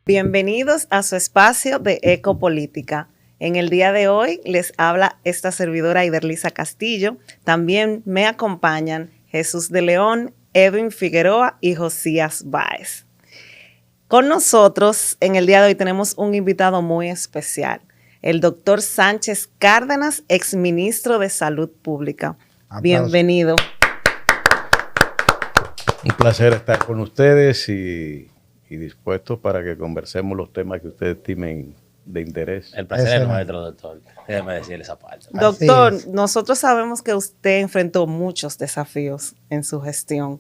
Bienvenidos a su espacio de Ecopolítica. En el día de hoy les habla esta servidora Iderlisa Castillo. También me acompañan Jesús de León, Edwin Figueroa y Josías Báez. Con nosotros en el día de hoy tenemos un invitado muy especial, el doctor Sánchez Cárdenas, exministro de Salud Pública. Aplausos. Bienvenido. Un placer estar con ustedes y dispuestos para que conversemos los temas que ustedes estimen de interés. El placer es nuestro, doctor. Déjeme decirle esa parte. Doctor, nosotros sabemos que usted enfrentó muchos desafíos en su gestión.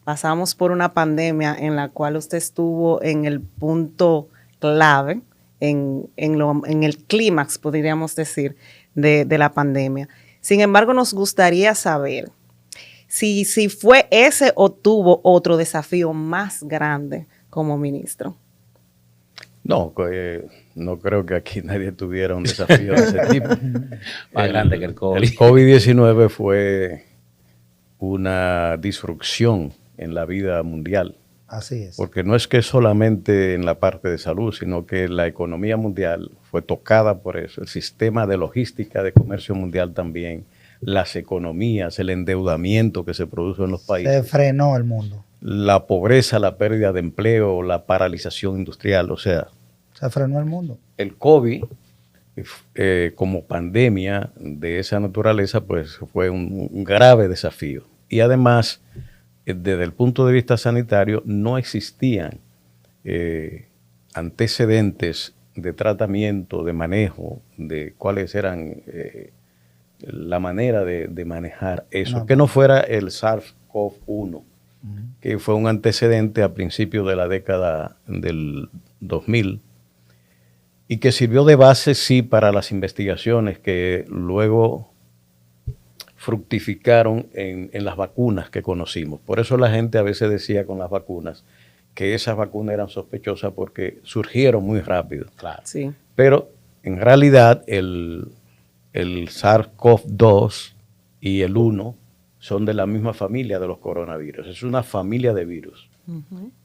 Pasamos por una pandemia en la cual usted estuvo en el punto clave, en el clímax, podríamos decir, de la pandemia. Sin embargo, nos gustaría saber si fue ese o tuvo otro desafío más grande como ministro. No, no creo que aquí nadie tuviera un desafío de ese tipo. Más grande que el COVID. El COVID-19 fue una disrupción en la vida mundial. Así es. Porque no es que solamente en la parte de salud, sino que la economía mundial fue tocada por eso. El sistema de logística de comercio mundial también, las economías, el endeudamiento que se produjo en los países. Se frenó el mundo. La pobreza, la pérdida de empleo, la paralización industrial, o sea. Se frenó el mundo. El COVID, como pandemia de esa naturaleza, pues fue un grave desafío. Y además, desde el punto de vista sanitario, no existían antecedentes de tratamiento, de manejo, de cuáles eran la manera de manejar eso. Que no fuera el SARS-CoV-1, que fue un antecedente a principios de la década del 2000 y que sirvió de base, sí, para las investigaciones que luego fructificaron en las vacunas que conocimos. Por eso la gente a veces decía con las vacunas que esas vacunas eran sospechosas porque surgieron muy rápido. Claro. Sí. Pero en realidad el SARS-CoV-2 y el 1 son de la misma familia de los coronavirus. Es una familia de virus.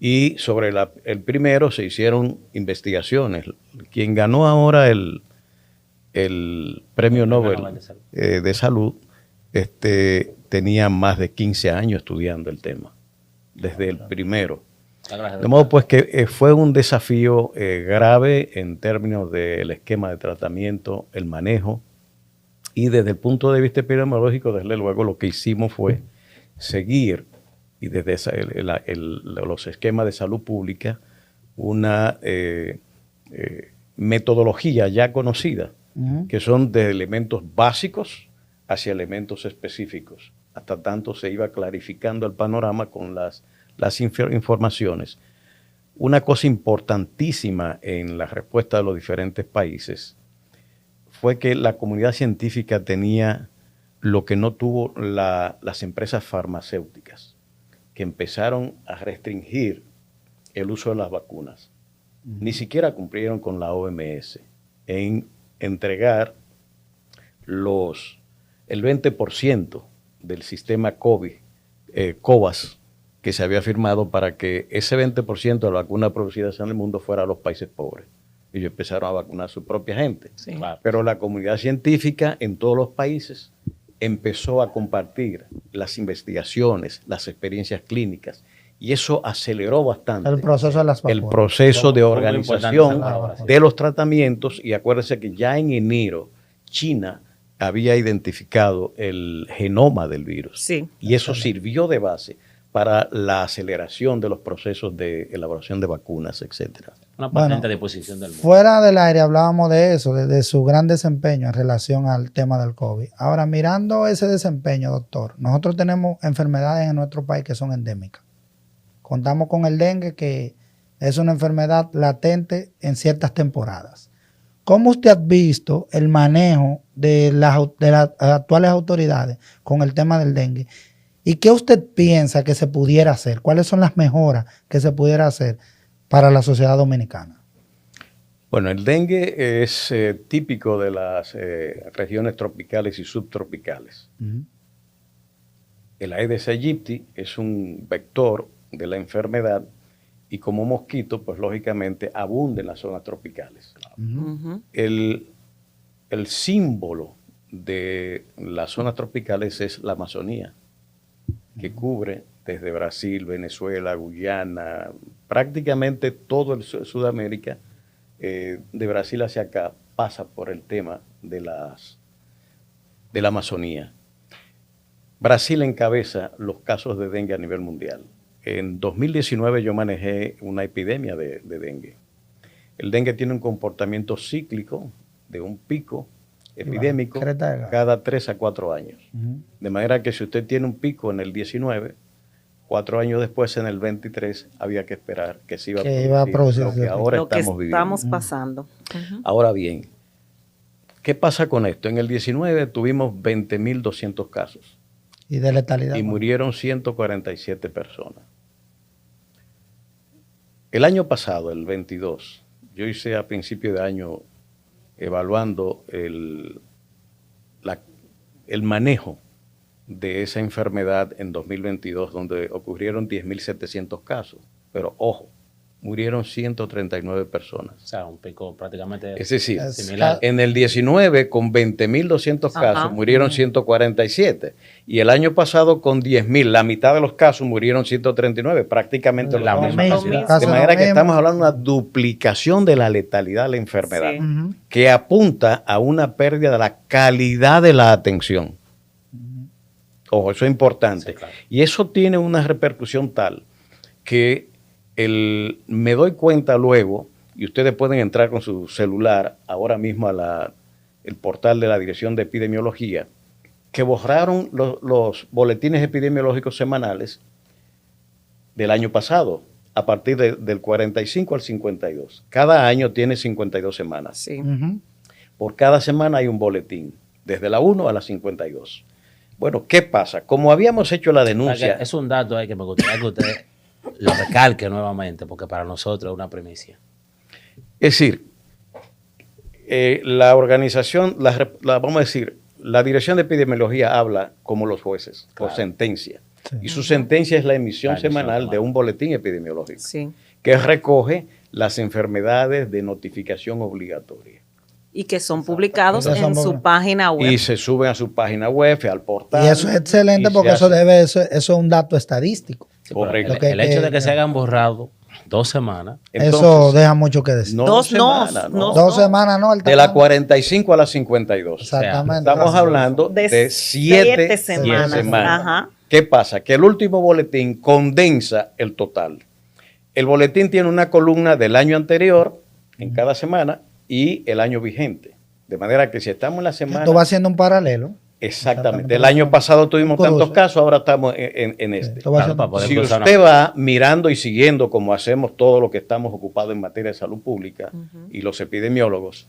Y sobre el primero se hicieron investigaciones. Quien ganó ahora el premio Nobel de Salud tenía más de 15 años estudiando el tema, desde el primero. De modo pues que fue un desafío grave en términos del esquema de tratamiento, el manejo, y desde el punto de vista epidemiológico, desde luego lo que hicimos fue seguir, y desde los esquemas de salud pública, una metodología ya conocida, que son de elementos básicos hacia elementos específicos. Hasta tanto se iba clarificando el panorama con las informaciones. Una cosa importantísima en la respuesta de los diferentes países fue que la comunidad científica tenía lo que no tuvo las empresas farmacéuticas, que empezaron a restringir el uso de las vacunas. Ni siquiera cumplieron con la OMS en entregar el 20% del sistema COVAX que se había firmado para que ese 20% de la vacuna producida en el mundo fuera a los países pobres. Ellos empezaron a vacunar a su propia gente. Sí. Claro. Pero la comunidad científica en todos los países empezó a compartir las investigaciones, las experiencias clínicas, y eso aceleró bastante El proceso de las vacunas. el proceso de organización ahora, sí, de los tratamientos. Y acuérdense que ya en enero China había identificado el genoma del virus. Sí. Y eso sirvió de base para la aceleración de los procesos de elaboración de vacunas, etcétera. Una patente a disposición del mundo. Fuera del aire hablábamos de eso, de su gran desempeño en relación al tema del COVID. Ahora, mirando ese desempeño, doctor, nosotros tenemos enfermedades en nuestro país que son endémicas. Contamos con el dengue, que es una enfermedad latente en ciertas temporadas. ¿Cómo usted ha visto el manejo de las actuales autoridades con el tema del dengue? ¿Y qué usted piensa que se pudiera hacer? ¿Cuáles son las mejoras que se pudiera hacer para la sociedad dominicana? Bueno, el dengue es típico de las regiones tropicales y subtropicales. El Aedes aegypti es un vector de la enfermedad y como mosquito, pues lógicamente abunda en las zonas tropicales. Ujú. El símbolo de las zonas tropicales es la Amazonía, que cubre desde Brasil, Venezuela, Guyana, prácticamente todo el Sudamérica, de Brasil hacia acá, pasa por el tema de la Amazonía. Brasil encabeza los casos de dengue a nivel mundial. En 2019 yo manejé una epidemia de dengue. El dengue tiene un comportamiento cíclico de un pico epidémico cada 3 a 4 años. De manera que si usted tiene un pico en el 19, 4 años después, en el 23, había que esperar que se iba a producir lo que ahora estamos viviendo. Estamos pasando. Ahora bien, ¿qué pasa con esto? En el 19 tuvimos 20.200 casos. ¿Y de letalidad? Y murieron 147 personas. El año pasado, el 22, yo hice a principio de año evaluando el manejo de esa enfermedad en 2022, donde ocurrieron 10.700 casos. Pero ojo, murieron 139 personas. O sea, un pico prácticamente es decir, similar. En el 19, con 20.200 casos, murieron 147. Y el año pasado, con 10.000, la mitad de los casos murieron 139, prácticamente la misma cantidad. De manera que estamos hablando de una duplicación de la letalidad de la enfermedad, que apunta a una pérdida de la calidad de la atención. Ojo, eso es importante. Sí, claro. Y eso tiene una repercusión tal que me doy cuenta luego, y ustedes pueden entrar con su celular ahora mismo a el portal de la Dirección de Epidemiología, que borraron los boletines epidemiológicos semanales del año pasado, a partir del 45 al 52. Cada año tiene 52 semanas. Sí. Por cada semana hay un boletín, desde la 1 a la 52. Bueno, ¿qué pasa? Como habíamos hecho la denuncia... Es un dato ahí que me gustaría que usted lo recalque nuevamente, porque para nosotros es una primicia. Es decir, la organización, vamos a decir, la Dirección de Epidemiología habla como los jueces, claro, por sentencia. Sí. Y su sentencia es la emisión semanal de un boletín epidemiológico, sí, que recoge las enfermedades de notificación obligatoria. Y que son publicados en su página web. Y se suben a su página web, al portal. Y eso es excelente porque eso es un dato estadístico. Sí, correcto. El hecho de que se hayan borrado 2 semanas. Entonces, eso deja mucho que decir. No, 2 semanas, no. 2 semanas, no. De la 45 a la 52. Exactamente. Estamos hablando de 7 semanas. Ajá. ¿Qué pasa? Que el último boletín condensa el total. El boletín tiene una columna del año anterior en cada semana y el año vigente. De manera que si estamos en la semana... Esto va haciendo un paralelo. Exactamente. El año pasado tuvimos tantos casos, ahora estamos en este. Claro, si usted va mirando y siguiendo, como hacemos todos los que estamos ocupados en materia de salud pública y los epidemiólogos,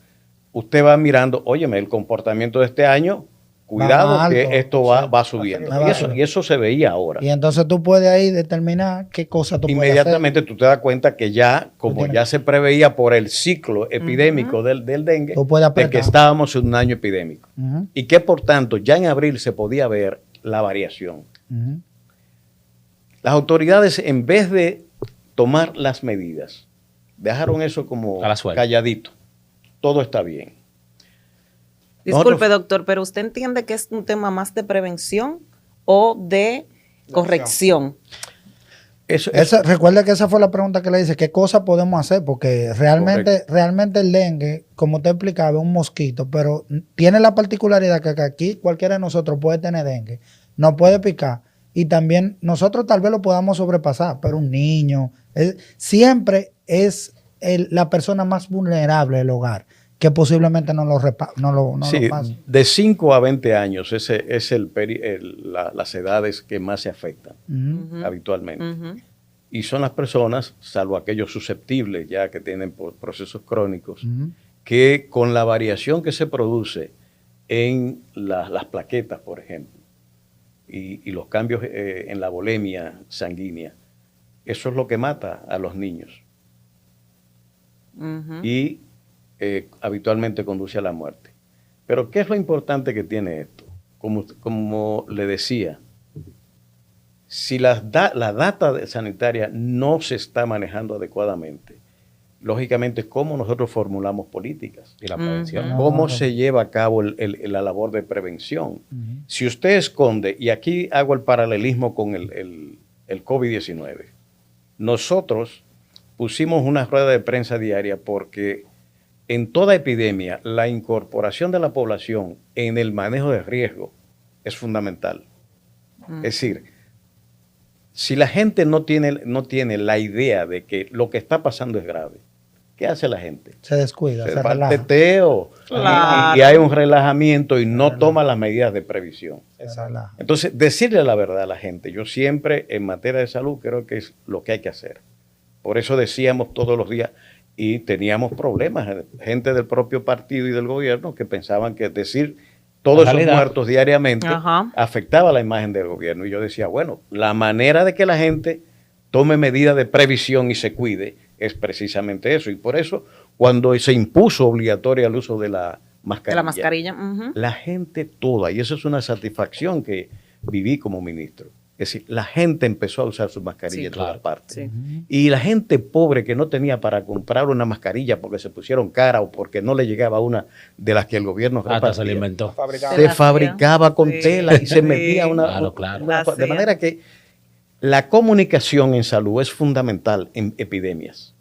usted va mirando, óyeme, el comportamiento de este año, cuidado alto, que esto va subiendo. Y eso se veía ahora. Y entonces tú puedes ahí determinar qué cosa tú puedes hacer. Inmediatamente tú te das cuenta que ya, como ya se preveía por el ciclo epidémico del dengue, de que estábamos en un año epidémico. Y que por tanto ya en abril se podía ver la variación. Las autoridades, en vez de tomar las medidas, dejaron eso como calladito. Todo está bien. Disculpe, doctor, pero ¿usted entiende que es un tema más de prevención o de corrección? Recuerda que esa fue la pregunta que le hice, ¿qué cosa podemos hacer? Porque realmente el dengue, como te explicaba, es un mosquito, pero tiene la particularidad que aquí cualquiera de nosotros puede tener dengue, nos puede picar y también nosotros tal vez lo podamos sobrepasar, pero un niño siempre es la persona más vulnerable del hogar, que posiblemente no lo pasa. De 5 a 20 años es las edades que más se afectan habitualmente. Y son las personas, salvo aquellos susceptibles ya que tienen procesos crónicos, que con la variación que se produce en las plaquetas, por ejemplo, y los cambios en la volemia sanguínea, eso es lo que mata a los niños. Y habitualmente conduce a la muerte. Pero ¿qué es lo importante que tiene esto? Como le decía, Si la data sanitaria no se está manejando adecuadamente, lógicamente, ¿cómo nosotros formulamos políticas? Y la prevención. ¿Cómo se lleva a cabo la labor de prevención? Si usted esconde, y aquí hago el paralelismo con el COVID-19, nosotros pusimos una rueda de prensa diaria porque en toda epidemia la incorporación de la población en el manejo de riesgo es fundamental. Es decir, si la gente no tiene la idea de que lo que está pasando es grave, ¿qué hace la gente? Se descuida, Se se va al relaja. teteo Claro. y hay un relajamiento y no toma las medidas de previsión. Se relaja. Entonces, decirle la verdad a la gente, yo siempre en materia de salud creo que es lo que hay que hacer. Por eso decíamos todos los días y teníamos problemas, gente del propio partido y del gobierno que pensaban que decir todos esos realidad. muertos diariamente Ajá. afectaba la imagen del gobierno. Y yo decía, bueno, la manera de que la gente tome medidas de previsión y se cuide es precisamente eso. Y por eso, cuando se impuso obligatorio el uso de la mascarilla, De la mascarilla. Ujú. la gente toda, y eso es una satisfacción que viví como ministro, es decir, la gente empezó a usar su mascarilla Sí, en todas claro. partes. Sí. Y la gente pobre que no tenía para comprar una mascarilla porque se pusieron cara o porque no le llegaba una de las que el gobierno Hasta se repartía, lo inventó. Fabricado. Se se la fabricaba con Sí, tela y se sí. metía Claro, claro. de Hacía. manera que la comunicación en salud es fundamental en epidemias.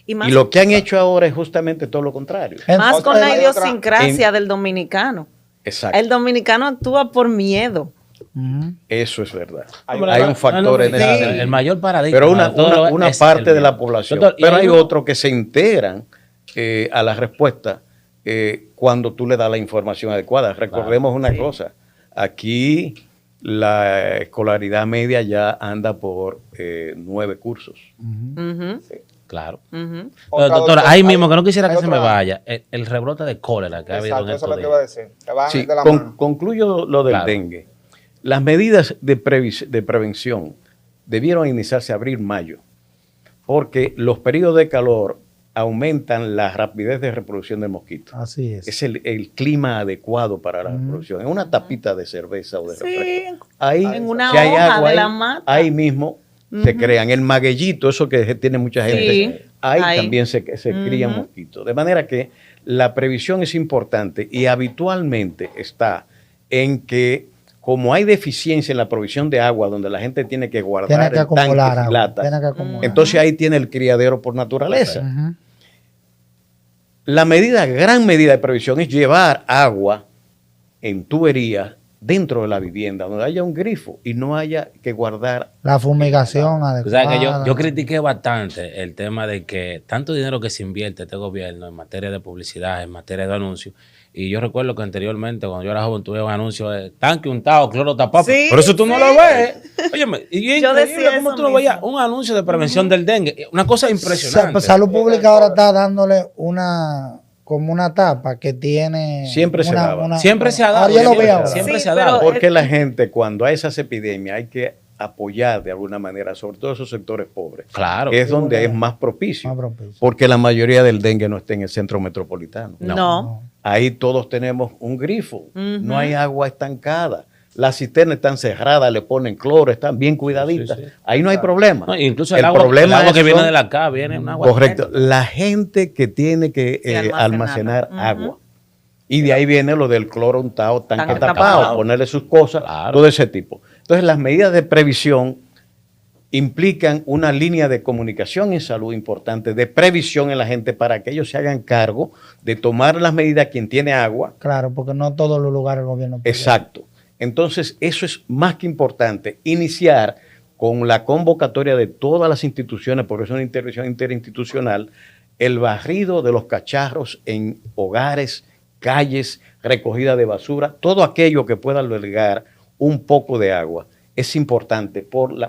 Y más, Y lo que han hecho ahora es justamente todo lo contrario. más Otra- con la hay idiosincrasia del dominicano. Exacto. El dominicano actúa por miedo. Ujú. Eso es verdad. Hombre, Hay no, un factor no, en no, eso. El mayor paradigma. Pero de todo lo una es parte el de la miedo. población. Doctor, y Pero hay uno- otros que se integran a la respuesta cuando tú le das la información adecuada. Recordemos una Sí. cosa. Aquí la escolaridad media ya anda por 9 cursos. Ujú, Claro. ujú. Otra, Doctora, doctor, ahí mismo, que no quisiera hay que se me otra- vaya, el rebrote de cólera que ha habido en Exacto, eso es estos lo que iba a días. decir. Que van Sí, de la mano. concluyo lo del Claro. dengue. Las medidas de prevención debieron iniciarse abril, mayo, porque los periodos de calor aumentan la rapidez de reproducción del mosquito. Así es. Es el clima adecuado para la reproducción. En una tapita de cerveza o de Sí, refresco. Ahí, en una si hay hoja agua de la ahí, mata. ahí mismo se crean. El magueyito, eso que tiene mucha gente, Sí, ahí ahí. también se crían Ujú. mosquitos. De manera que la previsión es importante y habitualmente está en que como hay deficiencia en la provisión de agua, donde la gente tiene que guardar Tiene que en tanques acumular y agua. latas, Tiene que acumular. entonces ahí tiene el criadero por naturaleza. Ujú. La gran medida de previsión es llevar agua en tuberías dentro de la vivienda, donde haya un grifo y no haya que guardar. La fumigación Tú adecuada. sabes que yo critiqué bastante el tema de que tanto dinero que se invierte este gobierno en materia de publicidad, en materia de anuncios. Y yo recuerdo que anteriormente, cuando yo era joven, tuve un anuncio de tanque untado, cloro tapado. Sí, Pero eso tú no sí. lo ves. Óyeme, y es Yo increíble decía cómo eso tú no veías mismo. un anuncio de prevención del dengue. Una cosa impresionante. Pues, Salud Pública ahora está dándole como una tapa que tiene. Siempre se daba. Siempre se ha dado, Ahora yo lo siempre veo se ha ahora. dado. Siempre Sí, se ha pero dado. Porque la gente, cuando hay esas epidemias, hay que apoyar de alguna manera, sobre todo esos sectores pobres. Claro. Es donde es más propicio. Más propicio. Porque la mayoría del dengue no está en el centro metropolitano. No. Ahí todos tenemos un grifo. Ujú. No hay agua estancada. Las cisternas están cerradas, le ponen cloro, están bien cuidaditas. Sí, sí. Ahí no hay problema. No, incluso el el agua problema que es viene son- de la acá viene un agua. Correcto. La gente que tiene que Sí, almacenar almacenarla. agua. Y de ahí viene lo del cloro untado, tanque Tanque tapado, tapado. ponerle sus cosas, Claro. todo ese tipo. Entonces, las medidas de previsión implican una línea de comunicación en salud importante, de previsión en la gente para que ellos se hagan cargo de tomar las medidas quien tiene agua. Claro, porque no todos los lugares el gobierno puede. Exacto. Entonces, eso es más que importante, iniciar con la convocatoria de todas las instituciones, porque es una intervención interinstitucional, el barrido de los cacharros en hogares, calles, recogida de basura, todo aquello que pueda albergar un poco de agua es importante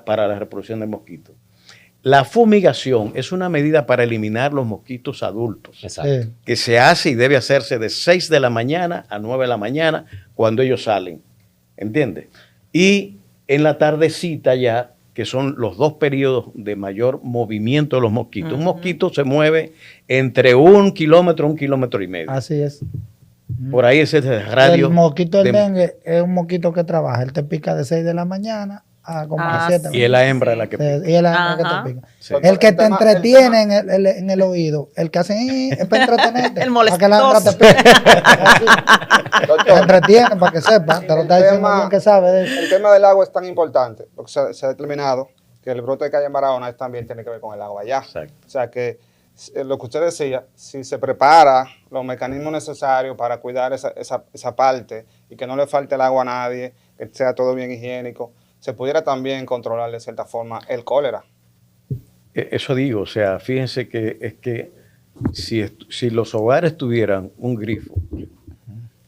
para la reproducción del mosquito. La fumigación es una medida para eliminar los mosquitos adultos, Exacto. Sí. que se hace y debe hacerse de 6 de la mañana a 9 de la mañana cuando ellos salen, ¿entiendes? Y en la tardecita ya, que son los 2 periodos de mayor movimiento de los mosquitos. Un mosquito se mueve entre 1 kilómetro a 1,5 kilómetros. Así es. Por ahí es el radio. El mosquito del de- dengue es un mosquito que trabaja. Él te pica de 6 de la mañana como a 7 Y es la hembra la que Sí, pica. y es la hembra que Ajá. te pica. Sí. El que El te tema- entretiene en el oído, el que hace es para entretenerte. El para que la hembra te molestoso. pique. Te Doctor, entretiene para que sepa. Te lo está diciendo tema- alguien que sabe de eso. el tema del agua es tan importante porque se ha determinado que el brote que hay en Barahona también tiene que ver con el agua allá. Exacto. O sea que lo que usted decía, si se prepara los mecanismos necesarios para cuidar esa parte y que no le falte el agua a nadie, que sea todo bien higiénico, se pudiera también controlar de cierta forma el cólera. Eso digo, o sea, fíjense que es que si los hogares tuvieran un grifo,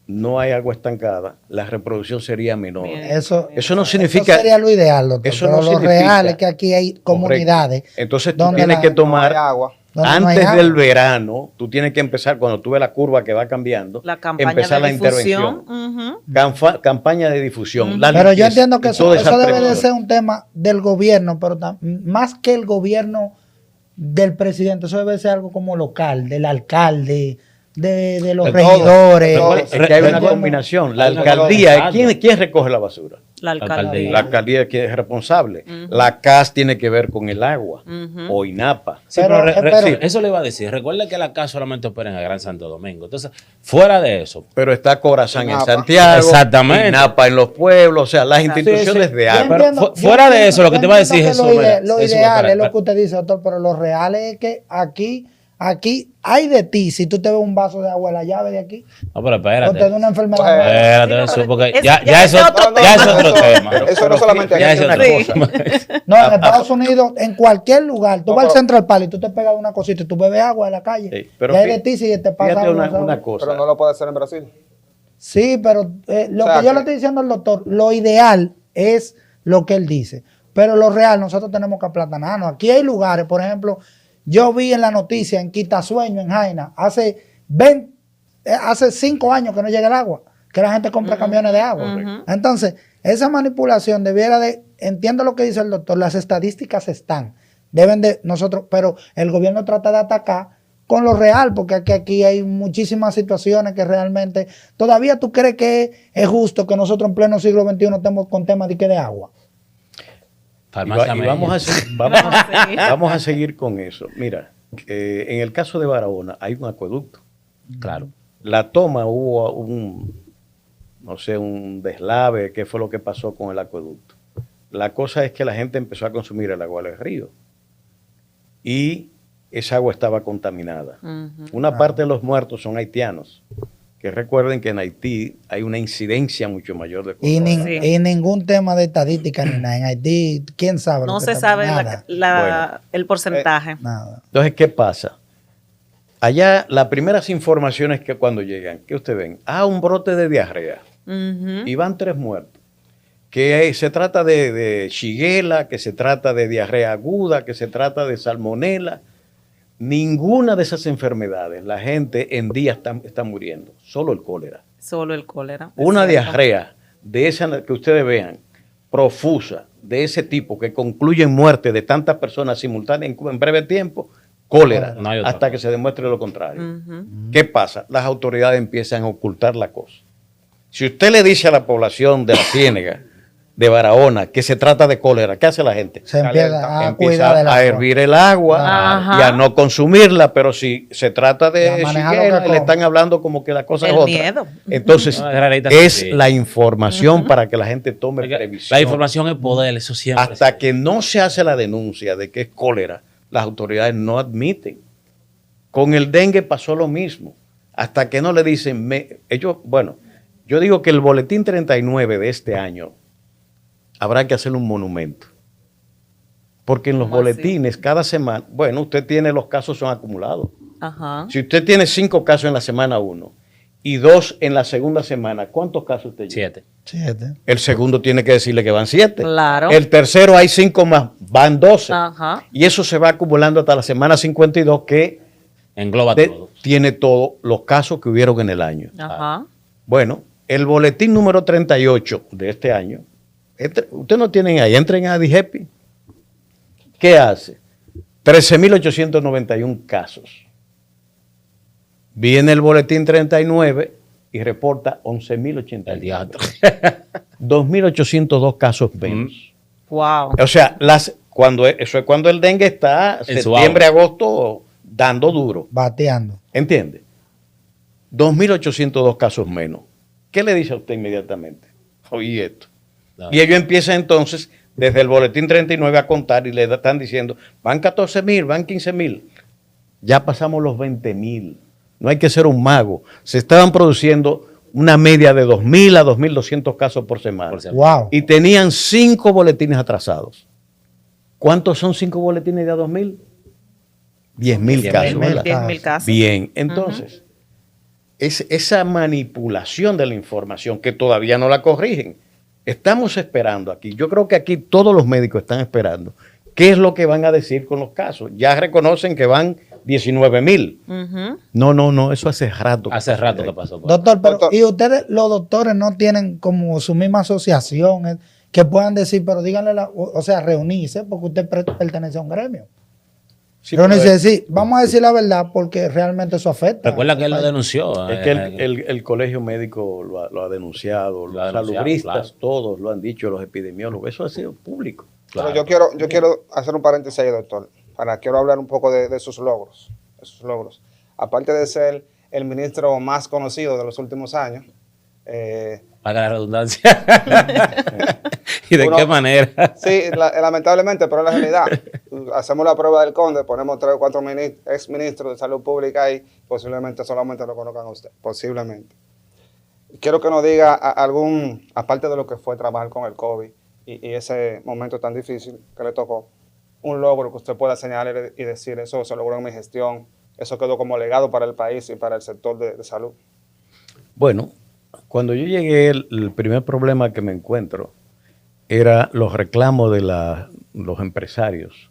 no hay agua estancada, la reproducción sería menor. Bien. Eso no Eso significa... sería lo ideal, doctor. eso Pero no lo significa- real es que aquí hay comunidades. Correcto. Entonces tú donde tienes la- que No tomar... hay agua. donde no hay Antes del agua. verano, tú tienes que empezar, cuando tú ves la curva que va cambiando, La campaña empezar de la difusión. intervención. Ujú. Campaña de difusión. la Pero yo limpieza entiendo que y eso, toda esa eso debe de prevención. ser un tema del gobierno, pero más que el gobierno del presidente, eso debe ser algo como local, del alcalde, de los De regidores. todos. Es que hay una Entiendo. combinación. La Hay una alcaldía, cosa. ¿quién recoge la basura? La alcaldía. alcaldía. La alcaldía que es responsable. La CAS tiene que ver con el agua o INAPA. Sí, Pero, pero- sí, eso le iba a decir. Recuerda que la CAS solamente opera en el Gran Santo Domingo. Entonces, fuera de eso, Pero está Corazán en INAPA. Santiago, Exactamente. INAPA en los pueblos, o sea, las instituciones sí. de Yo agua. Pero entiendo- fuera yo de entiendo- eso, lo que yo te iba a decir, entiendo que Jesús, mira, lo Jesús, ideal espera, es lo que usted dice, doctor, pero lo real es que aquí hay de ti, si tú te ves un vaso de agua en la llave de aquí, No, pero o te da espérate. una enfermedad. Pues, Espérate, Sí, Jesús, pero porque es- ya ya eso es otro ya es tema. otro tema. Eso no solamente Ya aquí. es una otro cosa. tema. No, en Estados Unidos, en cualquier lugar, tú No, vas al pero- Central Park y tú te pegas una cosita y tú bebes agua en la calle. Sí, pero y hay fí- de ti si te pasa Fíjate algo, una ¿sabes? cosa. Pero no lo puede hacer en Brasil. Sí, pero lo O sea, que yo que- le estoy diciendo al doctor, lo ideal es lo que él dice. Pero lo real, nosotros tenemos que aplatanarnos. Aquí hay lugares, por ejemplo, yo vi en la noticia en Quitasueño, en Jaina, hace 5 años que no llega el agua, que la gente compra camiones de agua. Entonces, esa manipulación debiera de, entiendo lo que dice el doctor, las estadísticas están, deben de nosotros, pero el gobierno trata de atacar con lo real, porque aquí hay muchísimas situaciones que realmente, todavía tú crees que es justo que nosotros en pleno siglo XXI estemos con temas de agua. Farmacia Y vamos, Mella. Sí. vamos a seguir con eso. Mira, en el caso de Barahona hay un acueducto. Claro. La toma hubo no sé, un deslave, qué fue lo que pasó con el acueducto. La cosa es que la gente empezó a consumir el agua del río y esa agua estaba contaminada. Una parte de los muertos son haitianos, que recuerden que en Haití hay una incidencia mucho mayor de Y, coronavirus. Sí. y ningún tema de estadística ni nada. En Haití, ¿quién sabe? lo No que se está- sabe nada, el porcentaje. nada. Entonces, ¿qué pasa? Allá las primeras informaciones que cuando llegan, que ustedes ven, un brote de diarrea Ujú. y van 3 muertos. Que se trata de shigella, que se trata de diarrea aguda, que se trata de salmonela. Ninguna de esas enfermedades la gente en día está muriendo, solo el cólera. Solo el cólera. Una es cierto. diarrea de esa que ustedes vean, profusa, de ese tipo, que concluye en muerte de tantas personas simultáneas en breve tiempo, cólera, No hay otra hasta cosa. que se demuestre lo contrario. Ujú. ¿Qué pasa? Las autoridades empiezan a ocultar la cosa. Si usted le dice a la población de la Ciénega, de Barahona, que se trata de cólera, ¿qué hace la gente? Se empieza a Empieza cuidar del a agua. hervir el agua Ajá. y a no consumirla, pero si se trata Y a de manejar lo shigella, que le come. están hablando como que la cosa El es otra. miedo. Entonces, No, es rarita es sencilla. la información para que la gente tome Porque previsión. la información es poder, eso siempre. Hasta que no se hace la denuncia de que es cólera, las autoridades no admiten. Con el dengue pasó lo mismo. Hasta que no le dicen, yo digo que el boletín 39 de este año habrá que hacerle un monumento. Porque en los ¿Cómo así? boletines cada semana, usted tiene los casos son acumulados. Ajá. Si usted tiene 5 casos en la semana 1 y 2 en la segunda semana, ¿cuántos casos usted lleva? 7. 7. El segundo tiene que decirle que van 7. Claro. El tercero hay 5 más, van 12. Ajá. Y eso se va acumulando hasta la semana 52 que Engloba de- todo. tiene todos los casos que hubieron en el año. Ajá. Bueno, el boletín número 38 de este año, usted no tienen ahí, entren a DIGEPI. ¿Qué hace? 13.891 casos. Viene el boletín 39 y reporta El 11.081. diablo. 2.802 casos menos. Wow. O sea, eso es cuando el dengue está En su septiembre, agosto dando duro. Bateando. ¿Entiende? 2.802 casos menos. ¿Qué le dice a usted inmediatamente? Oye esto. No. Y ellos empiezan entonces desde el boletín 39 a contar y le están diciendo, van 14.000, van 15.000. Ya pasamos los 20.000. No hay que ser un mago. Se estaban produciendo una media de 2.000 a 2.200 casos por semana. Wow. Y tenían 5 boletines atrasados. ¿Cuántos son 5 boletines de a 2.000? 10.000 casos. 10.000 ¿verdad? 10.000 casos. Bien, entonces, es esa manipulación de la información que todavía no la corrigen. Estamos esperando aquí. Yo creo que aquí todos los médicos están esperando. ¿Qué es lo que van a decir con los casos? Ya reconocen que van 19.000. Ujú. No, eso hace rato. Hace rato que pasó. Doctor, pero Doctor. ¿y ustedes, los doctores, no tienen como su misma asociación que puedan decir, pero díganle, o sea, reunirse, porque usted pertenece a un gremio? Sí, Reunirse y pero decir, vamos a decir la verdad, porque realmente eso afecta. Recuerda que él lo denunció. es que el colegio médico lo ha denunciado, Lo ha los denunciado, salubristas, claro. todos lo han dicho, los epidemiólogos, eso ha sido público. Claro. Pero yo quiero hacer un paréntesis ahí, doctor. Quiero hablar un poco de sus logros. Aparte de ser el ministro más conocido de los últimos años, Paga la redundancia. ¿Y de Uno- qué manera? sí, lamentablemente, pero es la realidad. Hacemos la prueba del conde, ponemos 3 o 4 ex ministros de salud pública ahí, posiblemente solamente lo conozcan a usted, posiblemente. Quiero que nos diga aparte de lo que fue trabajar con el COVID y ese momento tan difícil que le tocó, un logro que usted pueda señalar y decir, eso se logró en mi gestión, eso quedó como legado para el país y para el sector de salud. Bueno, cuando yo llegué, el primer problema que me encuentro era los reclamos de los empresarios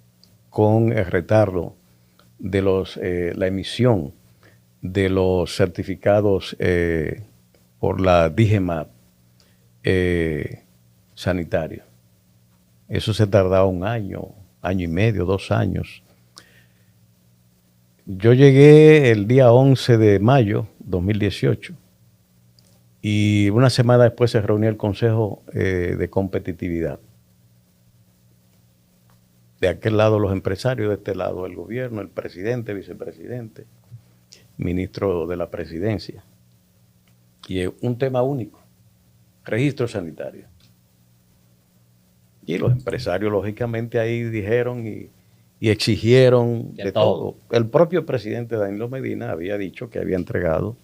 con el retardo de la emisión de los certificados por la DGMAP sanitario. Eso se tardaba un año y medio, 2 años. Yo llegué el día 11 de mayo 2018 y una semana después se reunió el Consejo de Competitividad. De aquel lado los empresarios, de este lado el gobierno, el presidente, vicepresidente, ministro de la presidencia. Y es un tema único, registro sanitario. Y los empresarios, lógicamente, ahí dijeron y exigieron de todo. El propio presidente Danilo Medina había dicho que había entregado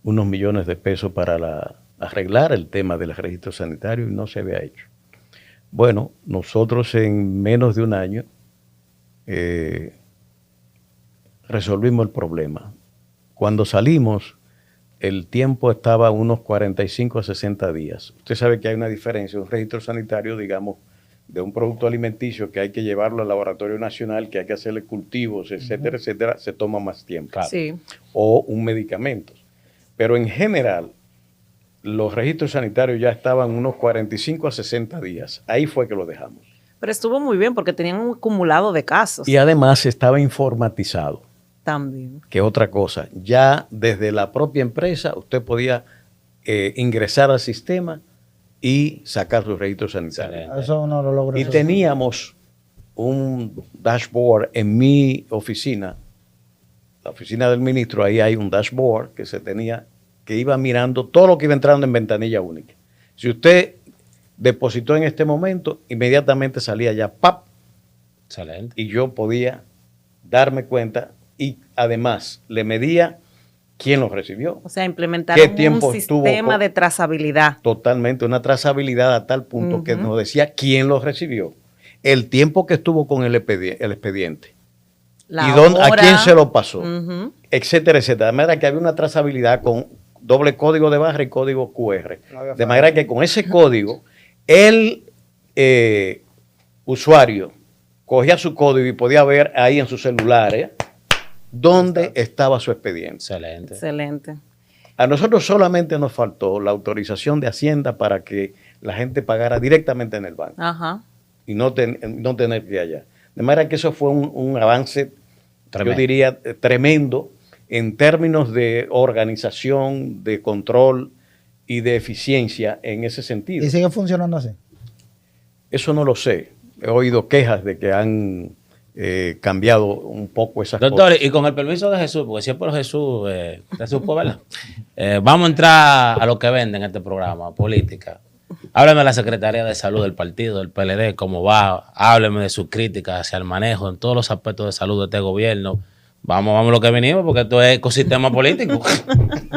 unos millones de pesos para arreglar el tema del registro sanitario y no se había hecho. Bueno, nosotros en menos de un año resolvimos el problema. Cuando salimos, el tiempo estaba a unos 45 a 60 días. Usted sabe que hay una diferencia, un registro sanitario, digamos, de un producto alimenticio que hay que llevarlo al laboratorio nacional, que hay que hacerle cultivos, etcétera, etcétera, se toma más tiempo. Claro. Sí. O un medicamento. Pero en general, los registros sanitarios ya estaban unos 45 a 60 días. Ahí fue que lo dejamos. Pero estuvo muy bien porque tenían un acumulado de casos Y además estaba informatizado, también. que otra cosa. Ya desde la propia empresa usted podía ingresar al sistema y sacar sus registros sanitarios. Excelente. Eso uno lo logra. Y teníamos un dashboard en mi oficina, la oficina del ministro, ahí hay un dashboard que se tenía, que iba mirando todo lo que iba entrando en ventanilla única. Si usted depositó en este momento, inmediatamente salía ya ¡pap! Excelente. Y yo podía darme cuenta y además le medía quién lo recibió. O sea, implementaron ¿Qué tiempo un estuvo sistema con- de trazabilidad. Totalmente, una trazabilidad a tal punto que nos decía quién lo recibió, el tiempo que estuvo con el expediente, La y a hora. quién se lo pasó, Ujú. etcétera, etcétera. De manera que había una trazabilidad con doble código de barra y código QR. No había De falla. manera que con ese código, el usuario cogía su código y podía ver ahí en su celular dónde estaba su expediente. Excelente. Excelente. A nosotros solamente nos faltó la autorización de Hacienda para que la gente pagara directamente en el banco Ajá. y no tener que ir allá. De manera que eso fue un avance, Tremendo. yo diría, tremendo en términos de organización, de control y de eficiencia en ese sentido. Y sigue funcionando así. Eso no lo sé. He oído quejas de que han cambiado un poco esas Doctor, cosas. y con el permiso de Jesús, porque siempre Jesús, usted supo, ¿verdad? Vamos a entrar a lo que vende en este programa, política. Hábleme de la Secretaría de Salud del partido, del PLD, cómo va. Hábleme de sus críticas hacia el manejo en todos los aspectos de salud de este gobierno. Vamos a lo que venimos, porque esto es ecosistema político.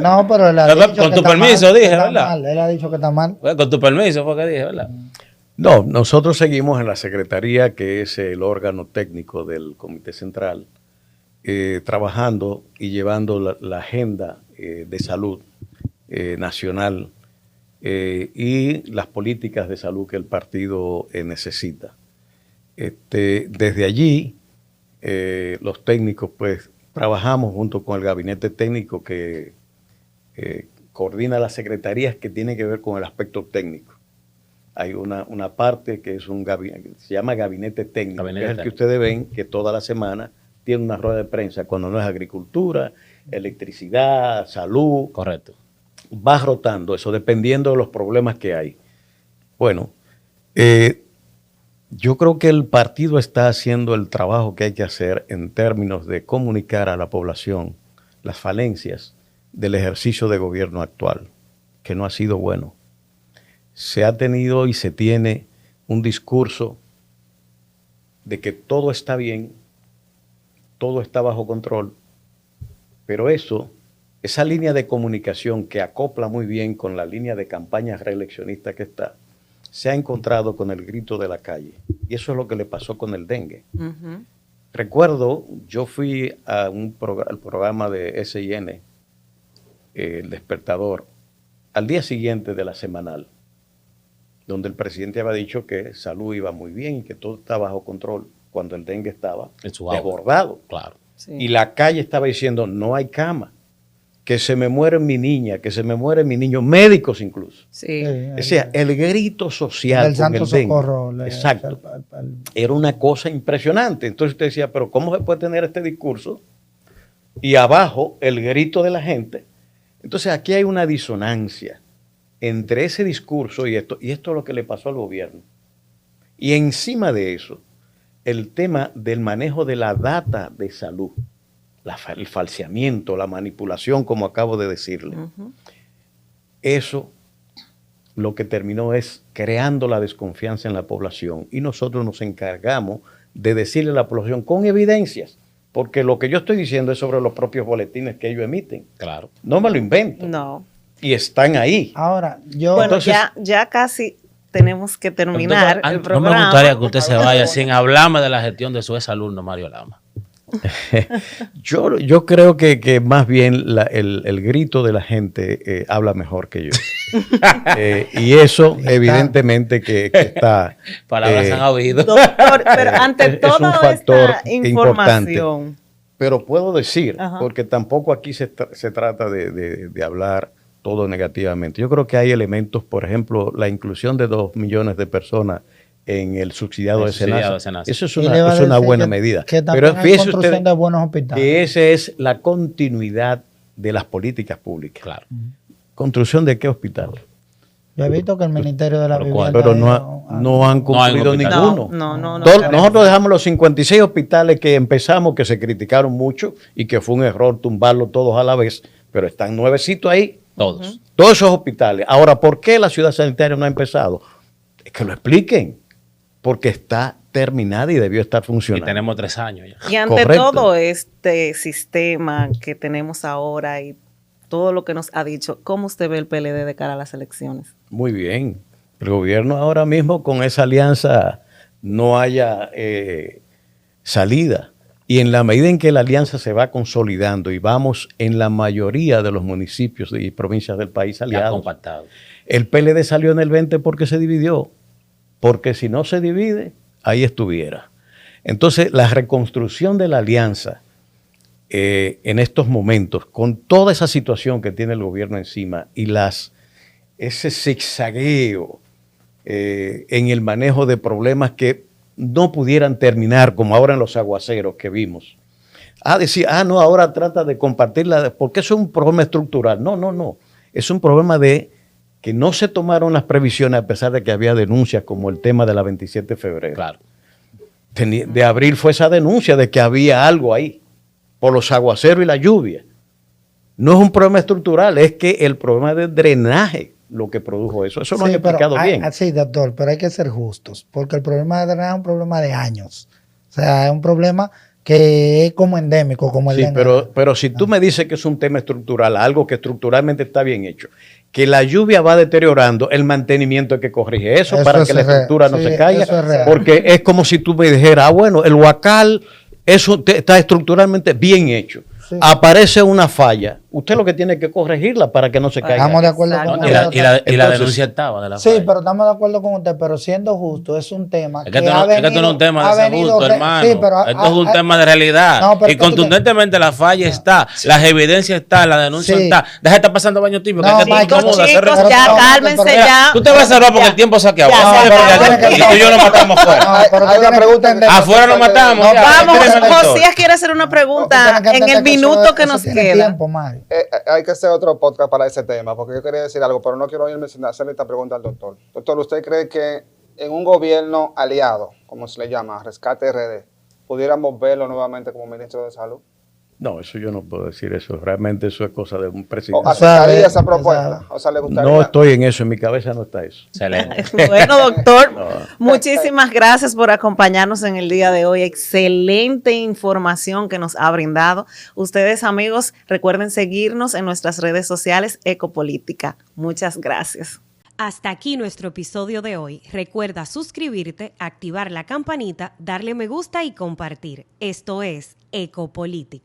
No, pero él ha Con dicho que tu está permiso, mal, dije, está ¿verdad? mal. Él ha dicho que está mal. Pues, con tu permiso fue que dije, ¿verdad? No, nosotros seguimos en la Secretaría, que es el órgano técnico del Comité Central, trabajando y llevando la agenda de salud nacional y las políticas de salud que el partido necesita. Desde allí, los técnicos, pues, trabajamos junto con el gabinete técnico que coordina las secretarías que tienen que ver con el aspecto técnico. Hay una parte que es un gabinete, se llama gabinete técnico, que es el que ustedes ven que toda la semana tiene una rueda de prensa, cuando no es agricultura, electricidad, salud. Correcto. Va rotando eso, dependiendo de los problemas que hay. Bueno, yo creo que el partido está haciendo el trabajo que hay que hacer en términos de comunicar a la población las falencias del ejercicio de gobierno actual, que no ha sido bueno. Se ha tenido y se tiene un discurso de que todo está bien, todo está bajo control, pero esa línea de comunicación que acopla muy bien con la línea de campaña reeleccionista que está, se ha encontrado con el grito de la calle. Y eso es lo que le pasó con el dengue. Ujú. Recuerdo, yo fui al programa de SIN, El Despertador, al día siguiente de la semanal, donde el presidente había dicho que salud iba muy bien y que todo estaba bajo control, cuando el dengue estaba En su agua. desbordado. Claro. Sí. Y la calle estaba diciendo, no hay cama, que se me muere mi niña, que se me muere mi niño, médicos incluso. Sí. O sea, el grito social El con Santo el dengue, Socorro. exacto, era una cosa impresionante. Entonces usted decía, pero ¿cómo se puede tener este discurso? Y abajo el grito de la gente. Entonces aquí hay una disonancia entre ese discurso y esto es lo que le pasó al gobierno. Y encima de eso, el tema del manejo de la data de salud, el falseamiento, la manipulación, como acabo de decirle. Ujú. Eso lo que terminó es creando la desconfianza en la población y nosotros nos encargamos de decirle a la población con evidencias, porque lo que yo estoy diciendo es sobre los propios boletines que ellos emiten. Claro. No me lo invento. No. Y están ahí. Ahora, yo... Bueno, Entonces- ya casi tenemos que terminar el No programa. me gustaría que usted se vaya sin hablarme de la gestión de su exalumno Mario Lama. Yo creo que más bien el grito de la gente habla mejor que yo. Y eso evidentemente que está... Palabras han oído. Doctor, pero ante es un toda factor esta información, Pero puedo decir, Ajá. porque tampoco aquí se trata de hablar todo negativamente. Yo creo que hay elementos, por ejemplo, la inclusión de 2 millones de personas en el subsidiado El de subsidiado de SENASA. Senasa. Eso es y le iba a una decir buena que- medida. Que también Pero hay fíjense construcción ustedes de buenos hospitales. que esa es la continuidad de las políticas públicas. Claro. ¿Construcción de qué hospital? Yo he visto que el Ministerio de la ¿Pero cuál? Vivienda... Pero no han cumplido hospital. ninguno. no. Nosotros dejamos los 56 hospitales que empezamos, que se criticaron mucho y que fue un error tumbarlos todos a la vez, pero están nuevecitos ahí. Todos. Todos esos hospitales. Ahora, ¿por qué la ciudad sanitaria no ha empezado? Es que lo expliquen. Porque está terminada y debió estar Y funcionando. tenemos 3 años ya. y ante Correcto. todo este sistema que tenemos ahora y todo lo que nos ha dicho, ¿cómo usted ve el PLD de cara a las elecciones? Muy bien. El gobierno ahora mismo con esa alianza no haya salida. Y en la medida en que la alianza se va consolidando y vamos en la mayoría de los municipios y provincias del país Ya aliados, compactado. el PLD salió en el 20 porque se dividió. Porque si no se divide, ahí estuviera. Entonces, la reconstrucción de la alianza en estos momentos, con toda esa situación que tiene el gobierno encima y ese zigzagueo en el manejo de problemas que no pudieran terminar, como ahora en los aguaceros que vimos. Decir, no, ahora trata de compartirla, porque eso es un problema estructural. No. Es un problema de que no se tomaron las previsiones a pesar de que había denuncias como el tema de la 27 de febrero. Claro. De abril fue esa denuncia de que había algo ahí por los aguaceros y la lluvia. No es un problema estructural, es que el problema de drenaje lo que produjo eso. Eso lo han explicado bien. Sí, doctor, pero hay que ser justos, porque el problema de drenaje es un problema de años. O sea, es un problema que es como endémico, como el dengue. Pero si tú me dices que es un tema estructural, algo que estructuralmente está bien hecho, que la lluvia va deteriorando, el mantenimiento hay que corrige eso para que la estructura no se caiga, porque es como si tú me dijeras, bueno, el huacal, eso está estructuralmente bien hecho. Sí. Aparece una falla, usted lo que tiene que corregirla para que no se caiga. Estamos de acuerdo con usted. Y la denuncia estaba de la falla. Sí, pero estamos de acuerdo con usted, pero siendo justo, es un tema es que esto no es un tema de ser justo, hermano. Sí, pero esto es un tema de realidad. No, y contundentemente la falla está, las evidencias están, la denuncia está. Deja de estar pasando baño tibio, que es que chicos, ya, cálmense ya. Tú te vas a cerrar porque el tiempo se acabó. Y tú y yo nos matamos fuera. Afuera nos matamos. Vamos, Josías quiere hacer una pregunta en el minuto que nos queda. Hay que hacer otro podcast para ese tema, porque yo quería decir algo, pero no quiero irme sin hacerle esta pregunta al doctor. Doctor, ¿usted cree que en un gobierno aliado, como se le llama, Rescate RD, pudiéramos verlo nuevamente como ministro de Salud? No, eso yo no puedo decir eso. Realmente eso es cosa de un presidente. ¿O aceptaría esa propuesta? O sea, ¿le gustaría? No estoy en eso, en mi cabeza no está eso. Excelente. Bueno, doctor, muchísimas gracias por acompañarnos en el día de hoy. Excelente información que nos ha brindado. Ustedes, amigos, recuerden seguirnos en nuestras redes sociales Ecopolítica. Muchas gracias. Hasta aquí nuestro episodio de hoy. Recuerda suscribirte, activar la campanita, darle me gusta y compartir. Esto es Ecopolítica.